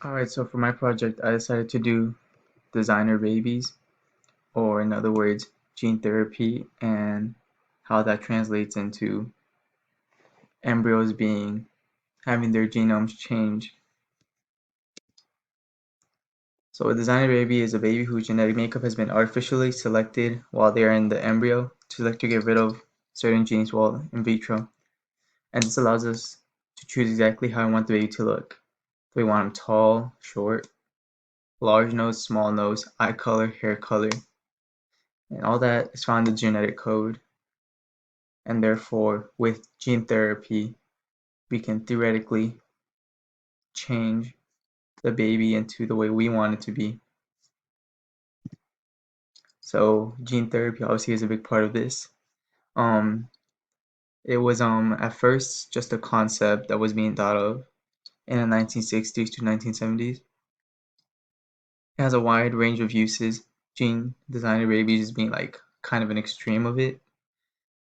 Alright, so for my project, I decided to do designer babies, or in other words, gene therapy, and how that translates into embryos having their genomes change. So a designer baby is a baby whose genetic makeup has been artificially selected while they are in the embryo to get rid of certain genes while in vitro. And this allows us to choose exactly how we want the baby to look. Do we want him tall, short, large nose, small nose, eye color, hair color, and all that is found in the genetic code. And therefore, with gene therapy, we can theoretically change the baby into the way we want it to be. So gene therapy obviously is a big part of this. Um, it was at first just a concept that was being thought of in the 1960s to 1970s. It has a wide range of uses. Gene designer babies being like kind of an extreme of it,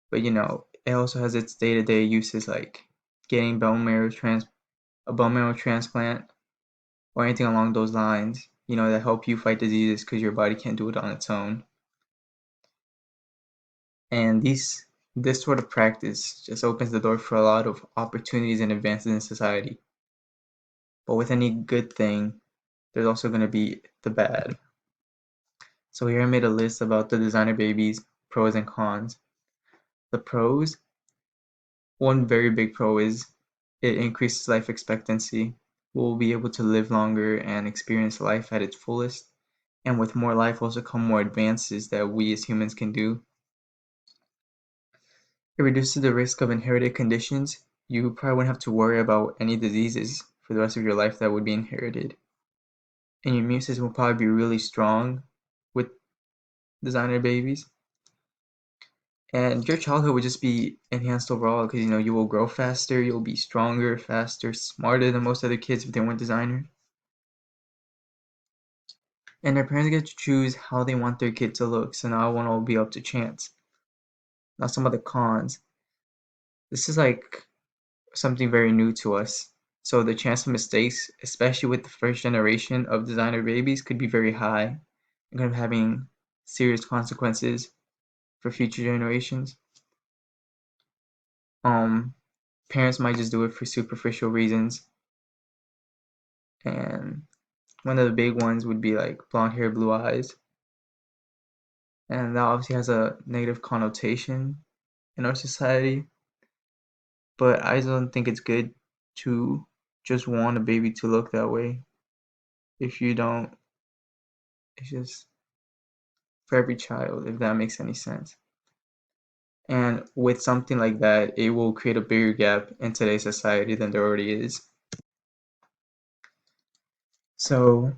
but it also has its day-to-day uses like getting a bone marrow transplant or anything along those lines, that help you fight diseases because your body can't do it on its own. And this sort of practice just opens the door for a lot of opportunities and advances in society. But with any good thing, there's also going to be the bad. So here I made a list about the designer babies, pros and cons. The pros, one very big pro is it increases life expectancy. We'll be able to live longer and experience life at its fullest. And with more life also come more advances that we as humans can do. It reduces the risk of inherited conditions. You probably wouldn't have to worry about any diseases for the rest of your life that would be inherited. And your immune system will probably be really strong with designer babies. And your childhood would just be enhanced overall because you will grow faster, you'll be stronger, faster, smarter than most other kids if they weren't designer. And their parents get to choose how they want their kid to look, so now it won't all be up to chance. Now some of the cons. This is like something very new to us. So the chance of mistakes, especially with the first generation of designer babies, could be very high and kind of having serious consequences for future generations. Um, Parents might just do it for superficial reasons, and one of the big ones would be like blonde hair, blue eyes, and that obviously has a negative connotation in our society. But I don't think it's good to just want a baby to look that way. If you don't, it's just for every child, if that makes any sense. And with something like that, it will create a bigger gap in today's society than there already is. So,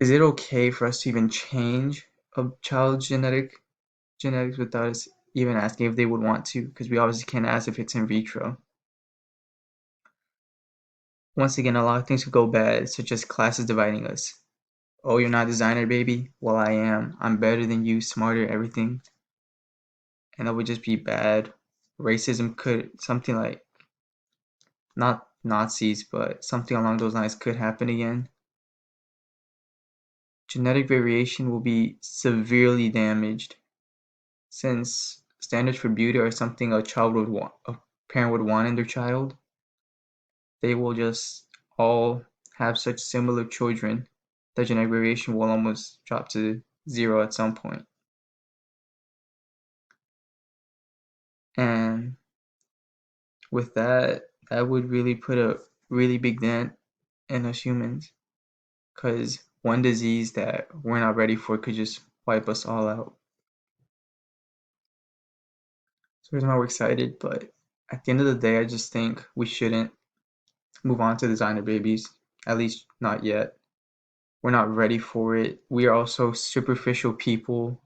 is it okay for us to even change a child's genetics without us even asking if they would want to? Because we obviously can't ask if it's in vitro. Once again, a lot of things could go bad, such as classes dividing us. Oh, you're not a designer, baby? Well, I am. I'm better than you, smarter, everything. And that would just be bad. Racism could, something like, not Nazis, but something along those lines could happen again. Genetic variation will be severely damaged since standards for beauty are something a parent would want in their child. They will just all have such similar children that genetic variation will almost drop to zero at some point. And with that, that would really put a really big dent in us humans, because one disease that we're not ready for could just wipe us all out. So here's why we're excited, but at the end of the day, I just think we shouldn't move on to designer babies, at least not yet. We're not ready for it. We are also superficial people,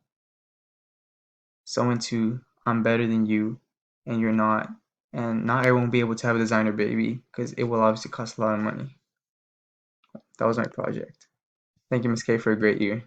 so into I'm better than you and you're not. And not everyone will be able to have a designer baby because it will obviously cost a lot of money. That was my project. Thank you, Ms. K, for a great year.